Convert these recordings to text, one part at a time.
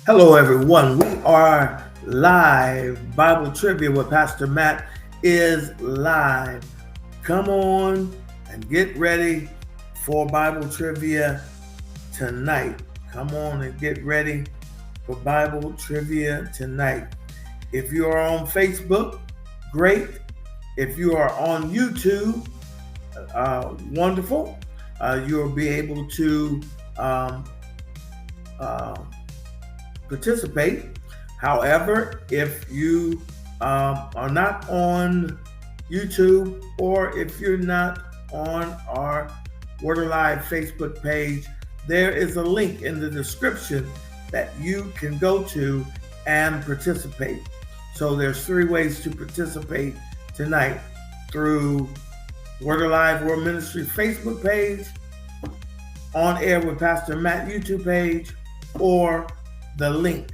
Hello, everyone. We are live. Bible Trivia with Pastor Matt is live. Come on and get ready for Bible Trivia tonight. Come on and get ready for Bible Trivia tonight. If you are on Facebook, great. If you are on YouTube, wonderful. You'll be able to um, uh, participate. However, if you are not on YouTube or if you're not on our Word Alive Facebook page, there is a link in the description that you can go to and participate. So there's three ways to participate tonight: through Word Alive World Ministry Facebook page, On Air with Pastor Matt YouTube page, or the link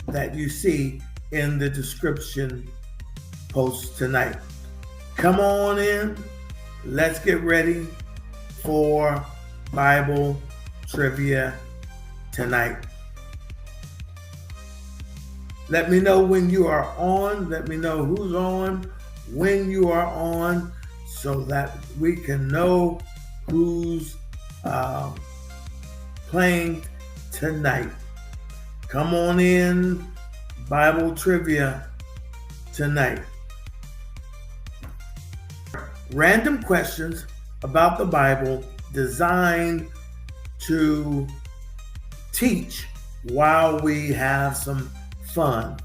that you see in the description post tonight. Come on in. Let's get ready for Bible Trivia tonight. Let me know when you are on. Let me know who's on, when you are on, so that we can know who's playing tonight. Come on in, Bible Trivia tonight. Random questions about the Bible designed to teach while we have some fun.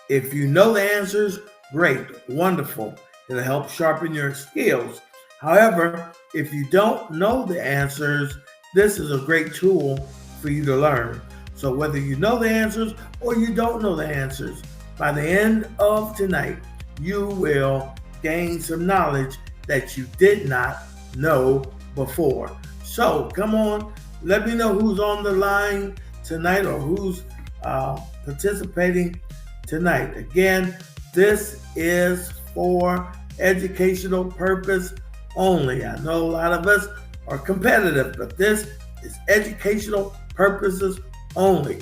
If you know the answers, great, wonderful. It'll help sharpen your skills. However, if you don't know the answers, this is a great tool for you to learn. So whether you know the answers or you don't know the answers, by the end of tonight, you will gain some knowledge that you did not know before. So come on, let me know who's on the line tonight or who's participating tonight. Again, this is for educational purpose only. I know a lot of us are competitive, but this is educational purposes only.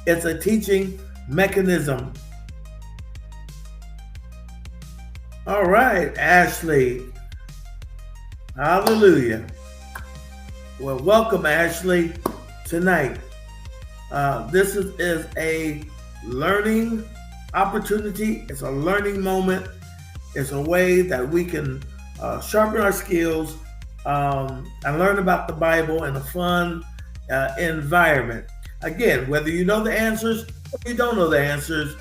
It's a teaching mechanism. All right, Ashley. Hallelujah. Well, welcome, Ashley, tonight. This is a learning opportunity. It's a learning moment. It's a way that we can sharpen our skills and learn about the Bible in a fun environment. Again, whether you know the answers or you don't know the answers,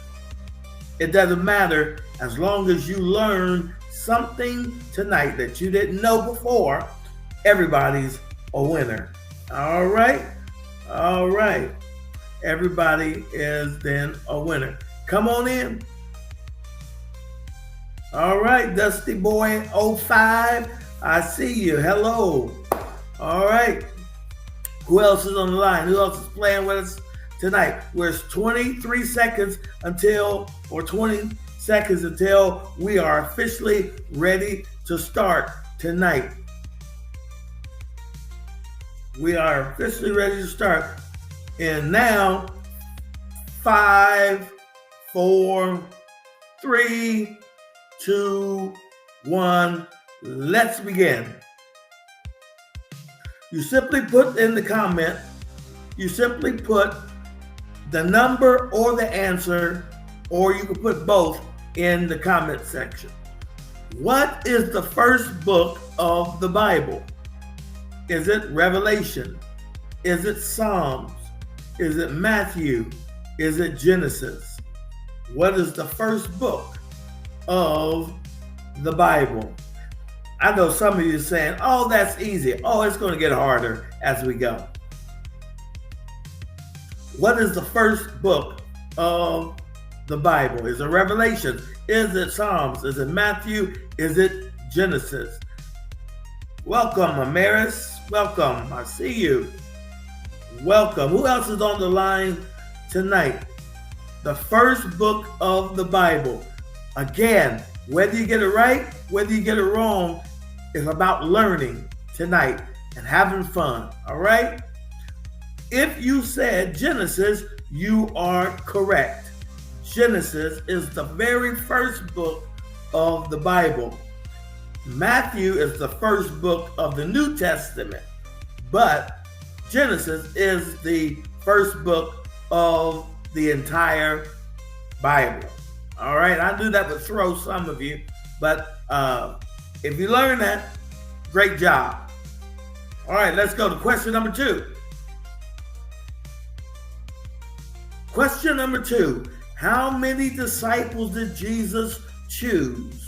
it doesn't matter as long as you learn something tonight that you didn't know before. Everybody's a winner. All right. All right. Everybody is then a winner. Come on in. All right, Dusty Boy 05, I see you. Hello. All right. Who else is on the line? Who else is playing with us tonight? There's 23 seconds until we are officially ready to start tonight. We are officially ready to start. And now, 5, 4, 3, 2, 1, let's begin. You simply put in the comment, you simply put the number or the answer, or you can put both in the comment section. What is the first book of the Bible? Is it Revelation? Is it Psalms? Is it Matthew? Is it Genesis? What is the first book of the Bible? I know some of you are saying, oh, that's easy. Oh, it's going to get harder as we go. What is the first book of the Bible? Is it Revelation? Is it Psalms? Is it Matthew? Is it Genesis? Welcome, Amaris. Welcome. I see you. Welcome. Who else is on the line tonight? The first book of the Bible. Again, whether you get it right, whether you get it wrong, it's about learning tonight and having fun. All right? If you said Genesis, you are correct. Genesis is the very first book of the Bible. Matthew is the first book of the New Testament, but Genesis is the first book of the entire Bible. All right, I knew that would throw some of you, but if you learn that, great job. All right, let's go to question number 2. Question number 2. How many disciples did Jesus choose?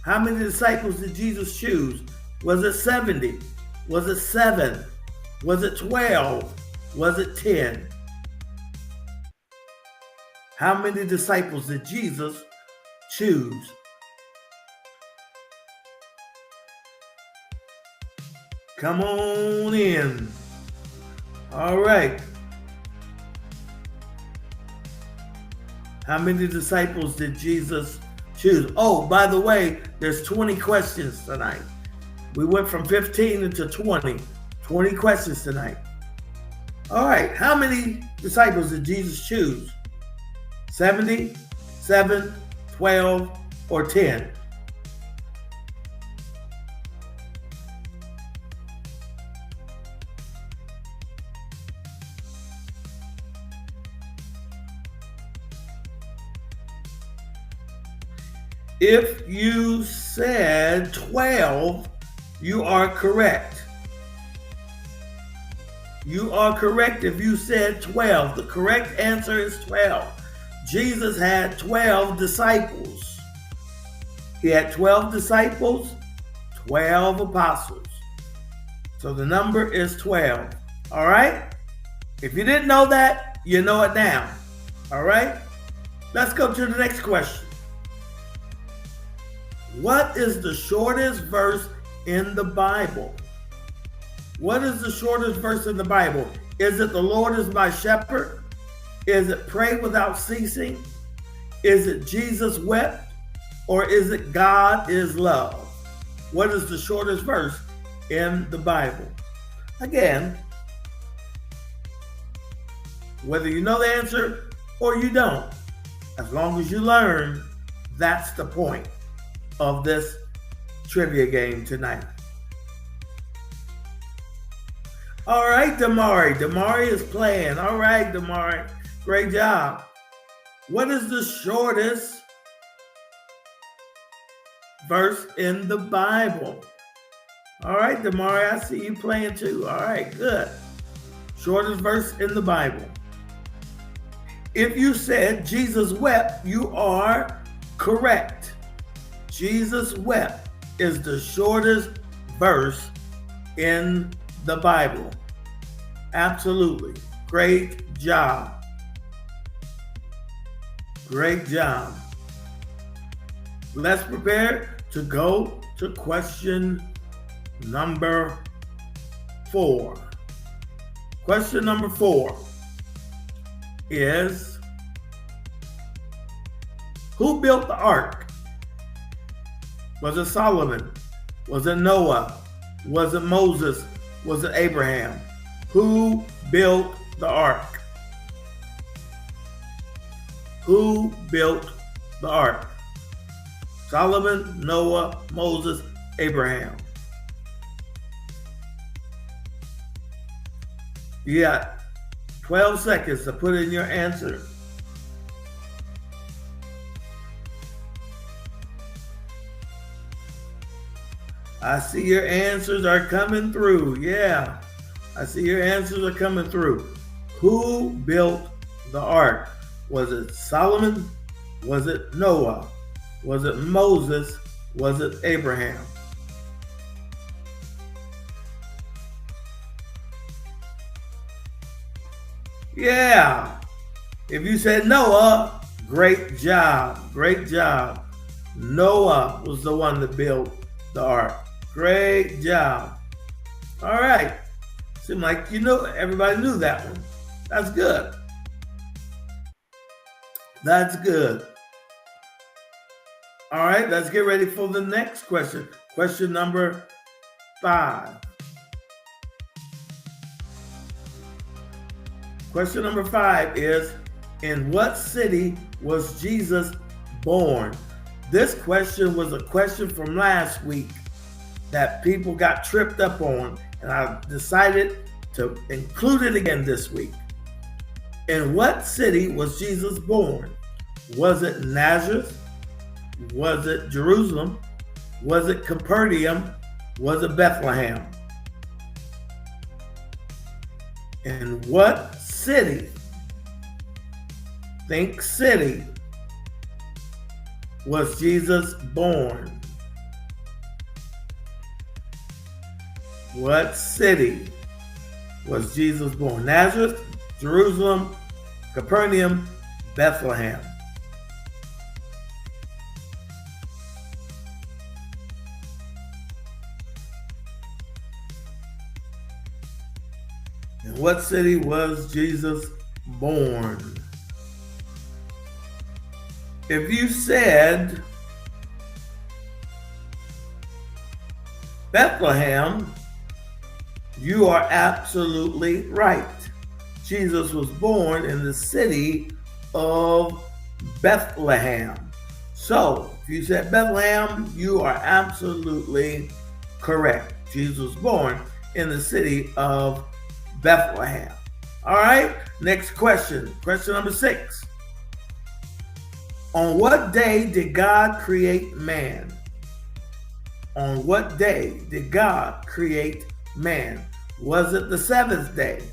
How many disciples did Jesus choose? Was it 70? Was it 7? Was it 12? Was it 10? How many disciples did Jesus choose? Come on in. All right. How many disciples did Jesus choose? Oh, by the way, there's 20 questions tonight. We went from 15 into 20. 20 questions tonight. All right. How many disciples did Jesus choose? 70, 7, 12, or 10? If you said 12, you are correct. You are correct if you said 12. The correct answer is 12. Jesus had 12 disciples. He had 12 disciples, 12 apostles. So the number is 12. All right? If you didn't know that, you know it now. All right? Let's go to the next question. What is the shortest verse in the Bible? What is the shortest verse in the Bible? Is it the Lord is my shepherd? Is it pray without ceasing? Is it Jesus wept? Or is it God is love? What is the shortest verse in the Bible? Again, whether you know the answer or you don't, as long as you learn, that's the point of this trivia game tonight. All right, Damari. Damari is playing. All right, Damari. Great job. What is the shortest verse in the Bible? All right, Damari, I see you playing too. All right, good. Shortest verse in the Bible. If you said Jesus wept, you are correct. Jesus wept is the shortest verse in the Bible. Absolutely. Great job. Great job. Let's prepare to go to question number 4. Question number 4 is, who built the ark? Was it Solomon? Was it Noah? Was it Moses? Was it Abraham? Who built the ark? Who built the ark? Solomon, Noah, Moses, Abraham. You got 12 seconds to put in your answer. I see your answers are coming through. Yeah, I see your answers are coming through. Who built the ark? Was it Solomon? Was it Noah? Was it Moses? Was it Abraham? Yeah. If you said Noah, great job. Great job. Noah was the one that built the ark. Great job. All right. Seemed like everybody knew that one. That's good. That's good. All right, let's get ready for the next question. Question number 5. Question number 5 is, in what city was Jesus born? This question was a question from last week that people got tripped up on, and I decided to include it again this week. In what city was Jesus born? Was it Nazareth? Was it Jerusalem? Was it Capernaum? Was it Bethlehem? In what city, think city, was Jesus born? What city was Jesus born? Nazareth, Jerusalem, Capernaum, Bethlehem. In what city was Jesus born? If you said Bethlehem, you are absolutely right. Jesus was born in the city of Bethlehem. So, if you said Bethlehem, you are absolutely correct. Jesus was born in the city of Bethlehem. All right, next question. Question number 6. On what day did God create man? On what day did God create man? Was it the 7th day?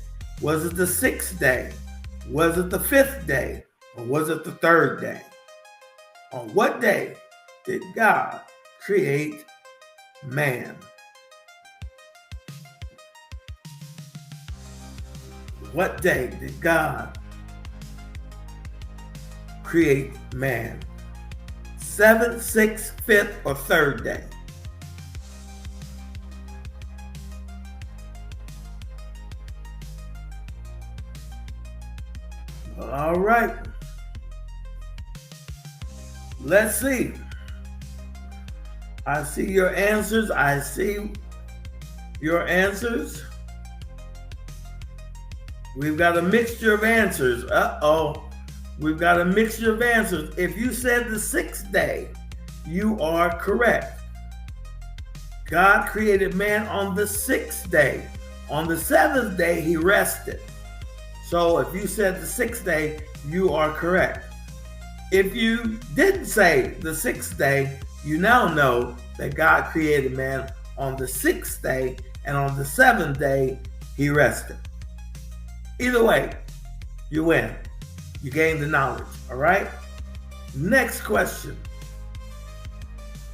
Was it the 6th day? Was it the 5th day? Or was it the 3rd day? On what day did God create man? What day did God create man? 7th, 6th, 5th, or 3rd day? All right. Let's see. I see your answers. I see your answers. We've got a mixture of answers. Uh-oh. We've got a mixture of answers. If you said the 6th day, you are correct. God created man on the 6th day. On the 7th day, he rested. So if you said the 6th day, you are correct. If you didn't say the 6th day, you now know that God created man on the 6th day, and on the 7th day, he rested. Either way, you win. You gain the knowledge, all right? Next question.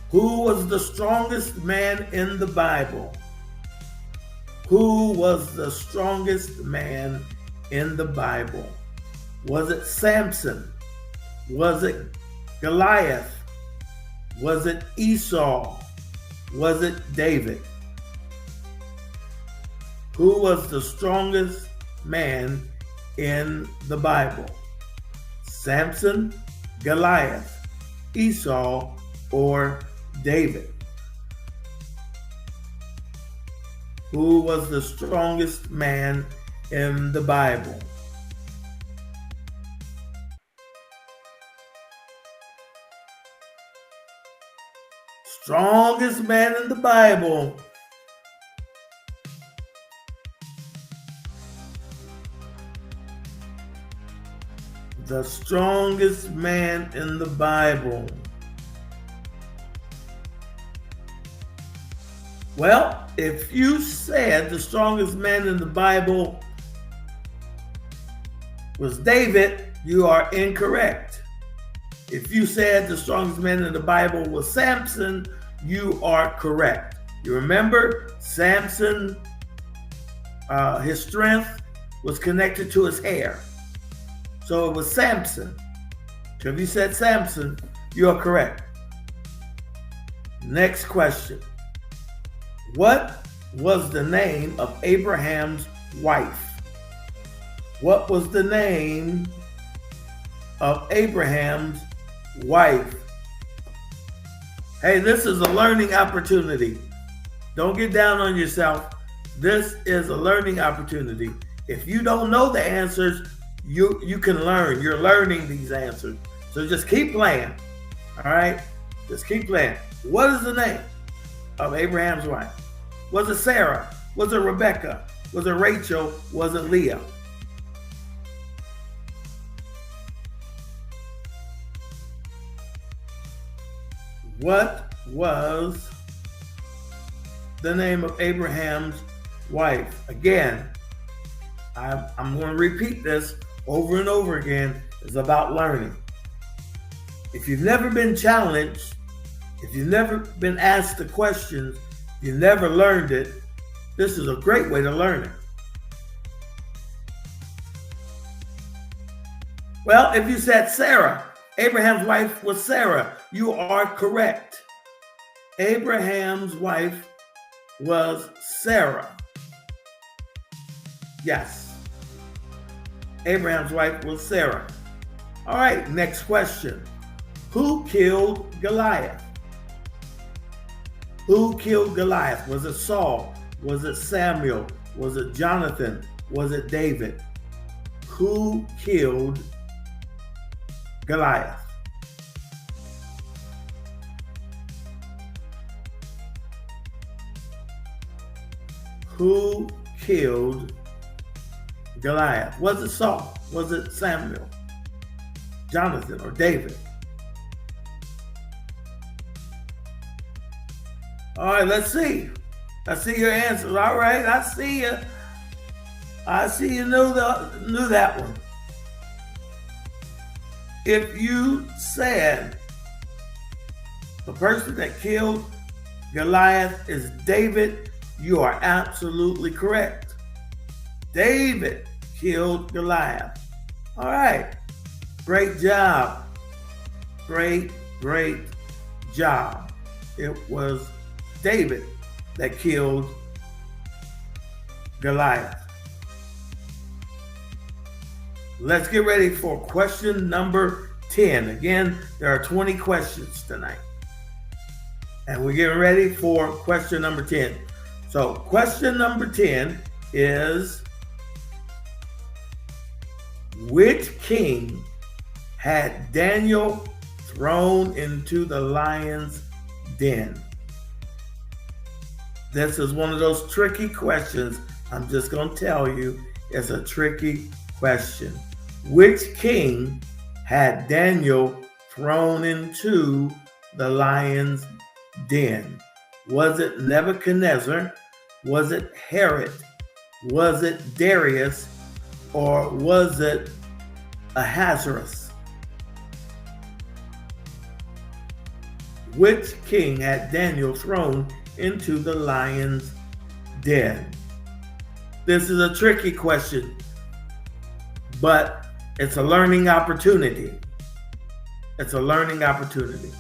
Who was the strongest man in the Bible? Who was the strongest man in the Bible? Was it Samson? Was it Goliath? Was it Esau? Was it David? Who was the strongest man in the Bible? Samson, Goliath, Esau, or David? Who was the strongest man in the Bible? Strongest man in the Bible. The strongest man in the Bible. Well, if you said the strongest man in the Bible was David, you are incorrect. If you said the strongest man in the Bible was Samson, you are correct. You remember Samson, his strength was connected to his hair. So it was Samson. So if you said Samson, you are correct. Next question. What was the name of Abraham's wife? What was the name of Abraham's wife? Hey, this is a learning opportunity. Don't get down on yourself. This is a learning opportunity. If you don't know the answers, you can learn. You're learning these answers. So just keep playing. All right? Just keep playing. What is the name of Abraham's wife? Was it Sarah? Was it Rebecca? Was it Rachel? Was it Leah? What was the name of Abraham's wife? Again, I'm going to repeat this over and over again. It's about learning. If you've never been challenged, if you've never been asked the questions, you never learned it, this is a great way to learn it. Well, if you said Sarah, Abraham's wife was Sarah, you are correct. Abraham's wife was Sarah. Yes. Abraham's wife was Sarah. All right, next question. Who killed Goliath? Who killed Goliath? Was it Saul? Was it Samuel? Was it Jonathan? Was it David? Who killed Goliath? Who killed Goliath? Was it Saul? Was it Samuel, Jonathan, or David? All right, let's see. I see your answers. All right, I see you. I see you knew that one. If you said the person that killed Goliath is David, you are absolutely correct. David killed Goliath. All right. Great job. Great job. It was David that killed Goliath. Let's get ready for question number 10. Again, there are 20 questions tonight. And we're getting ready for question number 10. So question number 10 is, which king had Daniel thrown into the lion's den? This is one of those tricky questions. I'm just going to tell you, it's a tricky question. Which king had Daniel thrown into the lion's den? Was it Nebuchadnezzar? Was it Herod? Was it Darius? Or was it Ahasuerus? Which king had Daniel thrown into the lion's den? This is a tricky question, but it's a learning opportunity. It's a learning opportunity.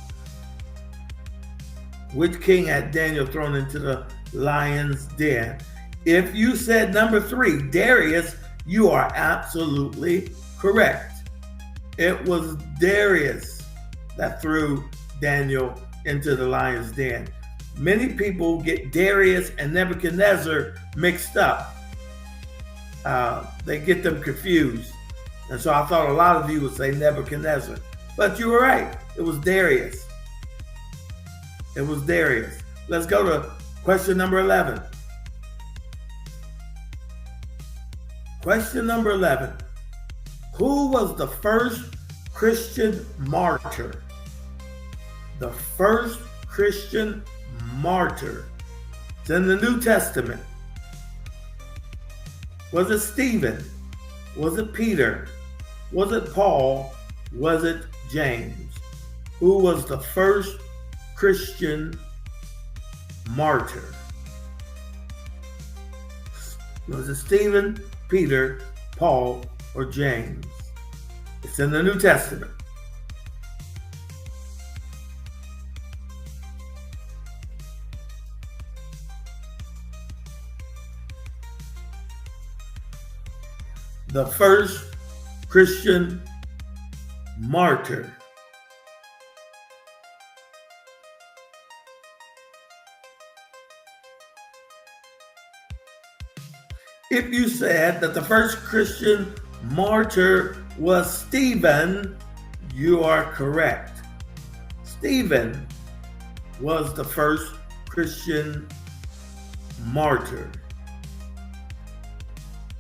Which king had Daniel thrown into the lion's den? If you said number 3, Darius, you are absolutely correct. It was Darius that threw Daniel into the lion's den. Many people get Darius and Nebuchadnezzar mixed up. They get them confused. And so I thought a lot of you would say Nebuchadnezzar. But you were right. It was Darius. It was Darius. Let's go to question number 11. Question number 11. Who was the first Christian martyr? The first Christian martyr. It's in the New Testament. Was it Stephen? Was it Peter? Was it Paul? Was it James? Who was the first Christian martyr? Was it Stephen, Peter, Paul, or James? It's in the New Testament. The first Christian martyr. If you said that the first Christian martyr was Stephen, you are correct. Stephen was the first Christian martyr.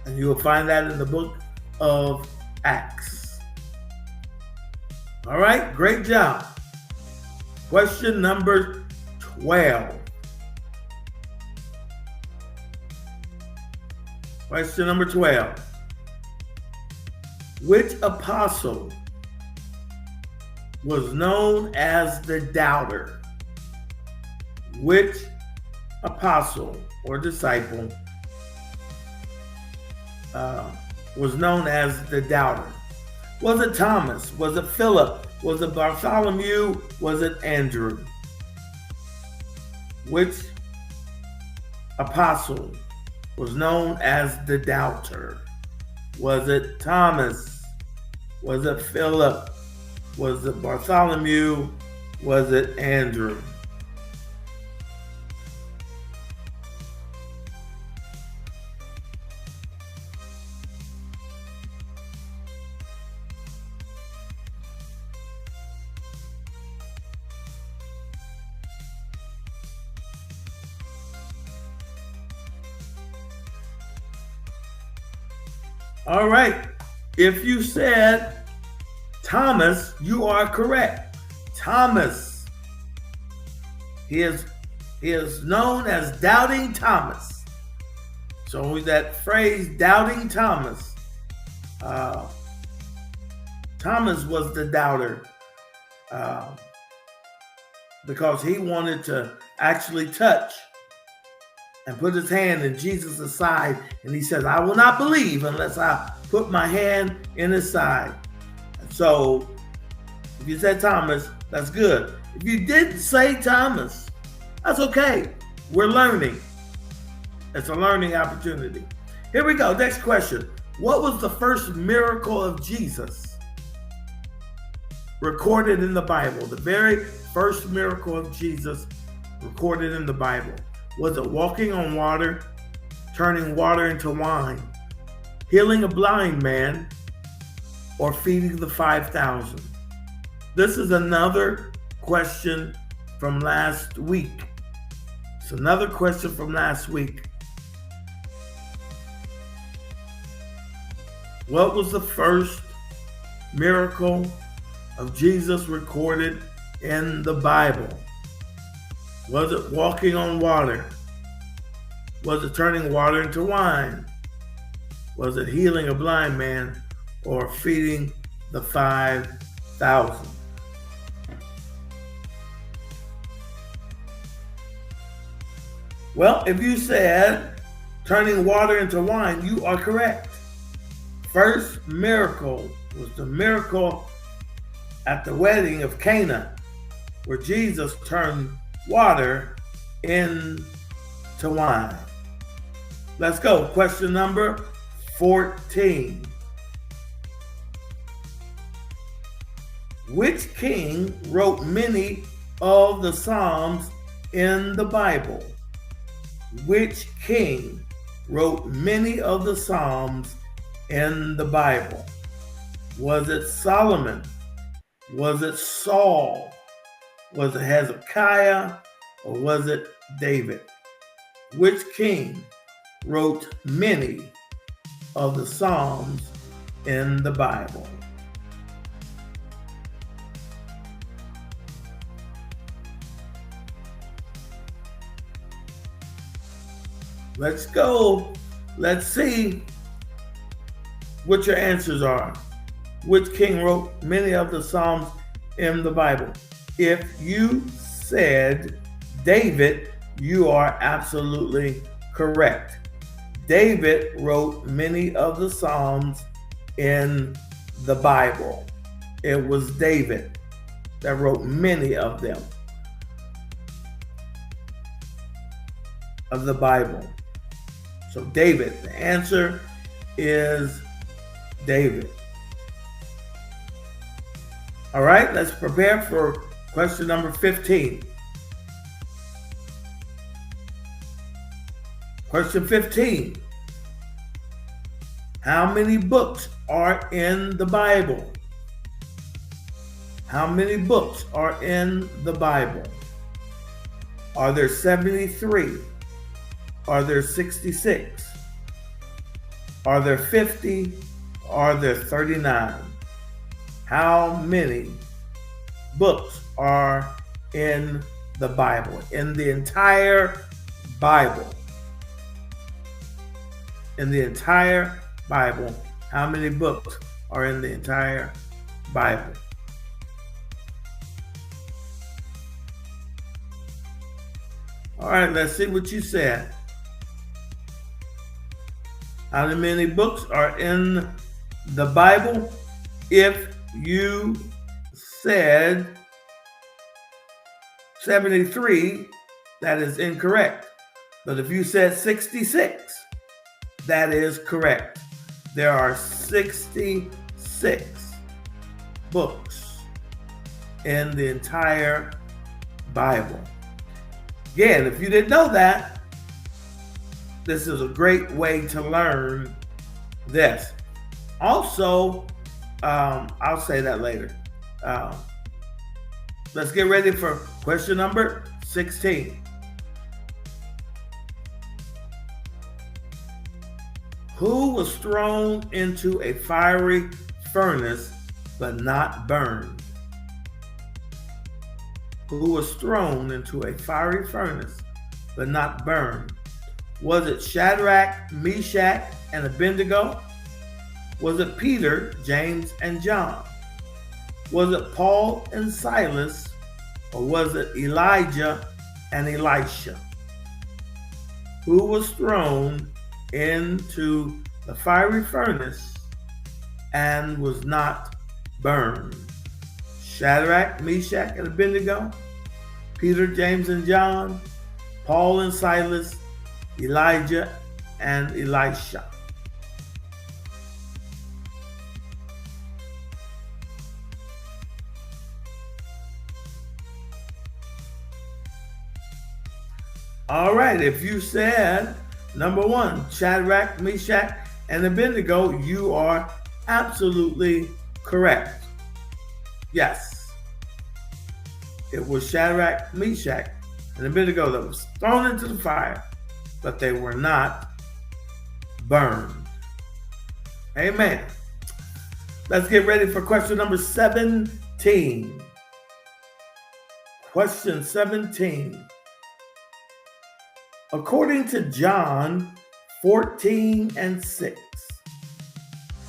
And you will find that in the book of Acts. All right, great job. Question number 12. Question number 12. Which apostle was known as the doubter? Which apostle or disciple was known as the doubter? Was it Thomas? Was it Philip? Was it Bartholomew? Was it Andrew? Which apostle was known as the doubter? Was it Thomas? Was it Philip? Was it Bartholomew? Was it Andrew? All right. If you said Thomas, you are correct. Thomas. He is known as Doubting Thomas. So that phrase, Doubting Thomas. Thomas was the doubter because he wanted to actually touch and put his hand in Jesus' side. And he says, I will not believe unless I put my hand in his side. And so if you said Thomas, that's good. If you didn't say Thomas, that's okay. We're learning. It's a learning opportunity. Here we go. Next question. What was the first miracle of Jesus recorded in the Bible? The very first miracle of Jesus recorded in the Bible. Was it walking on water, turning water into wine, healing a blind man, or feeding the 5,000? This is another question from last week. It's another question from last week. What was the first miracle of Jesus recorded in the Bible? Was it walking on water? Was it turning water into wine? Was it healing a blind man or feeding the 5,000? Well, if you said turning water into wine, you are correct. First miracle was the miracle at the wedding of Cana, where Jesus turned water into wine. Let's go. Question number 14. Which king wrote many of the Psalms in the Bible? Which king wrote many of the Psalms in the Bible? Was it Solomon? Was it Saul? Was it Hezekiah? Or was it David? Which king wrote many of the Psalms in the Bible? Let's go. Let's see what your answers are. Which king wrote many of the Psalms in the Bible? If you said David, you are absolutely correct. David wrote many of the Psalms in the Bible. It was David that wrote many of them, of the Bible. So David, the answer is David. All right, let's prepare for question number 15. Question 15. How many books are in the Bible? How many books are in the Bible? Are there 73? Are there 66? Are there 50? Are there 39? How many books are in the Bible? In the entire Bible. In the entire Bible, how many books are in the entire Bible? All right, let's see what you said. How many books are in the Bible? If you said 73, that is incorrect. But if you said 66, that is correct. There are 66 books in the entire Bible. Again, if you didn't know that, this is a great way to learn this. Also, I'll say that later. Let's get ready for question number 16. Who was thrown into a fiery furnace but not burned? Who was thrown into a fiery furnace but not burned? Was it Shadrach, Meshach, and Abednego? Was it Peter, James, and John? Was it Paul and Silas? Or was it Elijah and Elisha? Who was thrown into the fiery furnace and was not burned? Shadrach, Meshach, and Abednego? Peter, James, and John? Paul and Silas? Elijah and Elisha? All right, if you said number one, Shadrach, Meshach, and Abednego, you are absolutely correct. Yes, it was Shadrach, Meshach, and Abednego that was thrown into the fire, but they were not burned. Amen. Let's get ready for question number 17. Question 17. According to John 14:6,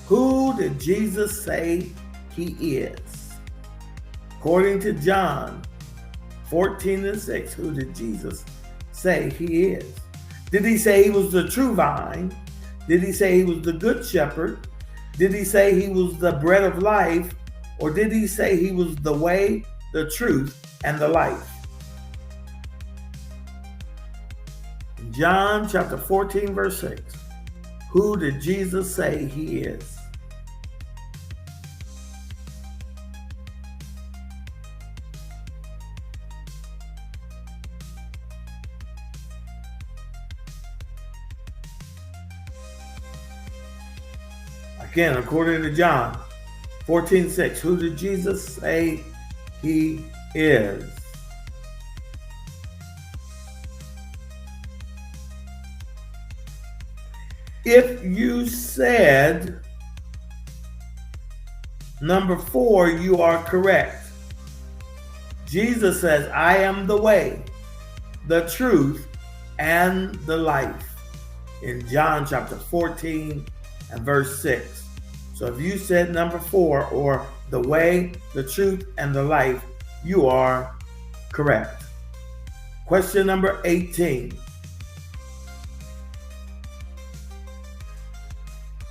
who did Jesus say he is? According to John 14:6, who did Jesus say he is? Did he say he was the true vine? Did he say he was the good shepherd? Did he say he was the bread of life? Or did he say he was the way, the truth, and the life? John chapter 14, verse 6. Who did Jesus say he is? Again, according to John 14:6, who did Jesus say he is? If you said number 4, you are correct. Jesus says, I am the way, the truth, and the life, in John chapter 14 and verse 6. So if you said number 4, or the way, the truth, and the life, you are correct. Question number 18.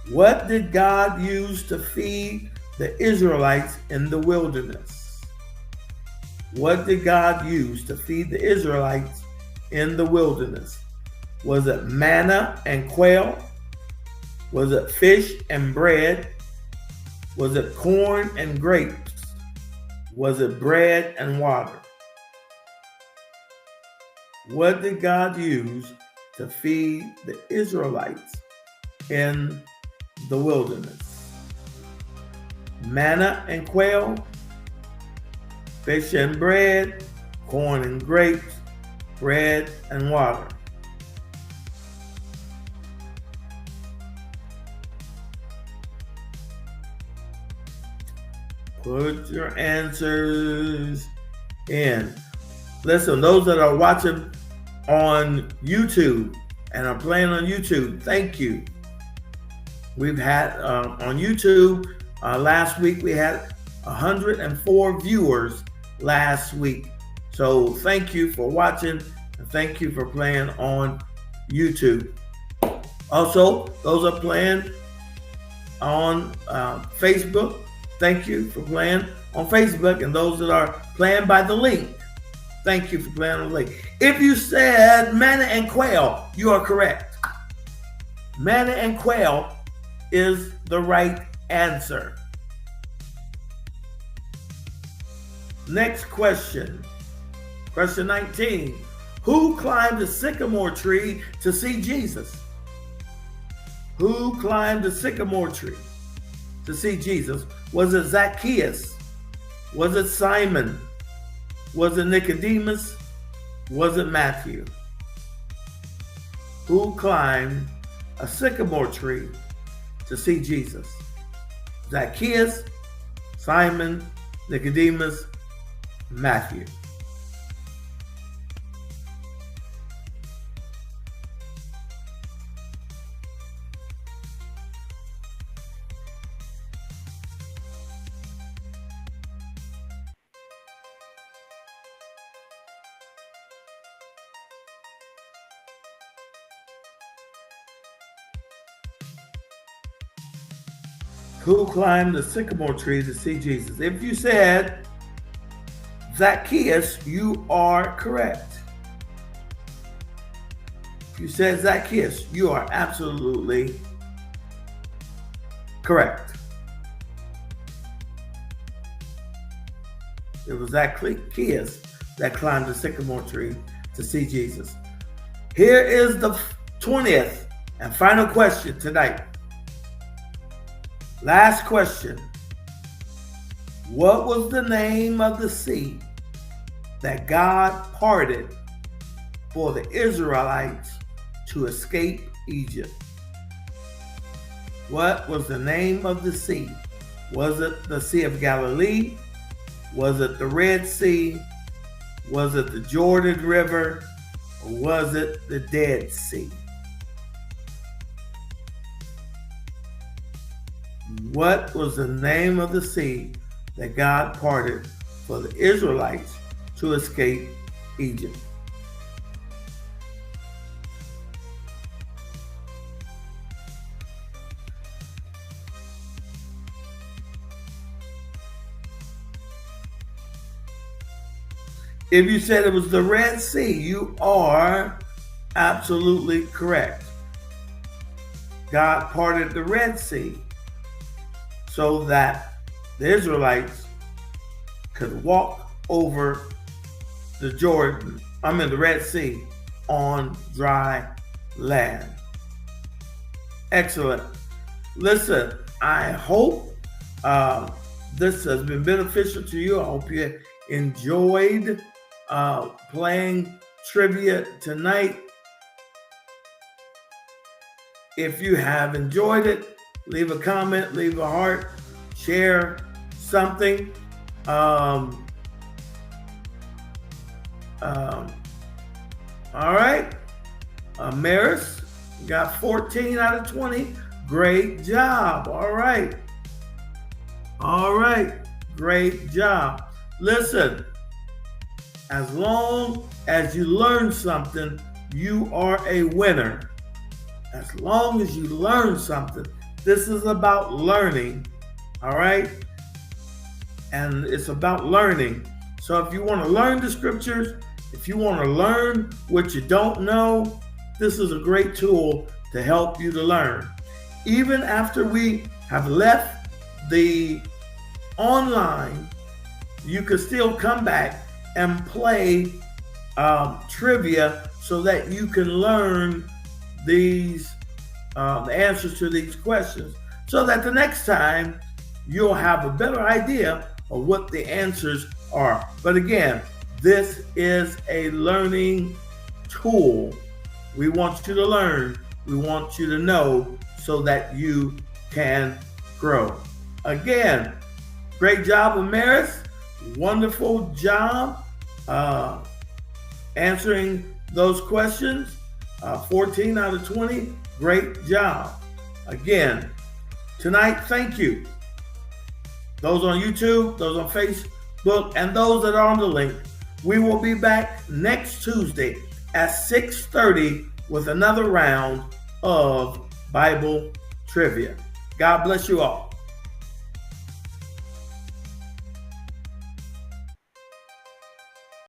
What did God use to feed the Israelites in the wilderness? What did God use to feed the Israelites in the wilderness? Was it manna and quail? Was it fish and bread? Was it corn and grapes? Was it bread and water? What did God use to feed the Israelites in the wilderness? Manna and quail, fish and bread, corn and grapes, bread and water. Put your answers in. Listen, those that are watching on YouTube and are playing on YouTube, thank you. We've had on YouTube last week, we had 104 viewers last week. So thank you for watching and thank you for playing on YouTube. Also, those are playing on Facebook. Thank you for playing on Facebook, and those that are playing by the link, thank you for playing on the link. If you said manna and quail, you are correct. Manna and quail is the right answer. Next question. Question 19. Who climbed the sycamore tree to see Jesus? Who climbed the sycamore tree to see Jesus? Was it Zacchaeus? Was it Simon? Was it Nicodemus? Was it Matthew? Who climbed a sycamore tree to see Jesus? Zacchaeus, Simon, Nicodemus, Matthew. Who climbed the sycamore tree to see Jesus? If you said Zacchaeus, you are correct. If you said Zacchaeus, you are absolutely correct. It was Zacchaeus that climbed the sycamore tree to see Jesus. Here is the 20th and final question tonight. Last question. What was the name of the sea that God parted for the Israelites to escape Egypt? What was the name of the sea? Was it the Sea of Galilee? Was it the Red Sea? Was it the Jordan River? Or was it the Dead Sea? What was the name of the sea that God parted for the Israelites to escape Egypt? If you said it was the Red Sea, you are absolutely correct. God parted the Red Sea so that the Israelites could walk over the Red Sea on dry land. Excellent. Listen, I hope this has been beneficial to you. I hope you enjoyed playing trivia tonight. If you have enjoyed it, leave a comment, leave a heart, share something. All right. Maris got 14 out of 20. Great job. All right. All right. Great job. Listen, as long as you learn something, you are a winner. As long as you learn something. This is about learning, all right? And it's about learning. So if you want to learn the scriptures, if you want to learn what you don't know, this is a great tool to help you to learn. Even after we have left the online, you can still come back and play trivia so that you can learn these the answers to these questions. so that the next time you'll have a better idea of what the answers are. But again, this is a learning tool. We want you to learn. We want you to know so that you can grow. Again, great job, Amaris. Wonderful job answering those questions. 14 out of 20. Great job. Again, tonight, thank you. Those on YouTube, those on Facebook, and those that are on the link. We will be back next Tuesday at 6:30 with another round of Bible trivia. God bless you all.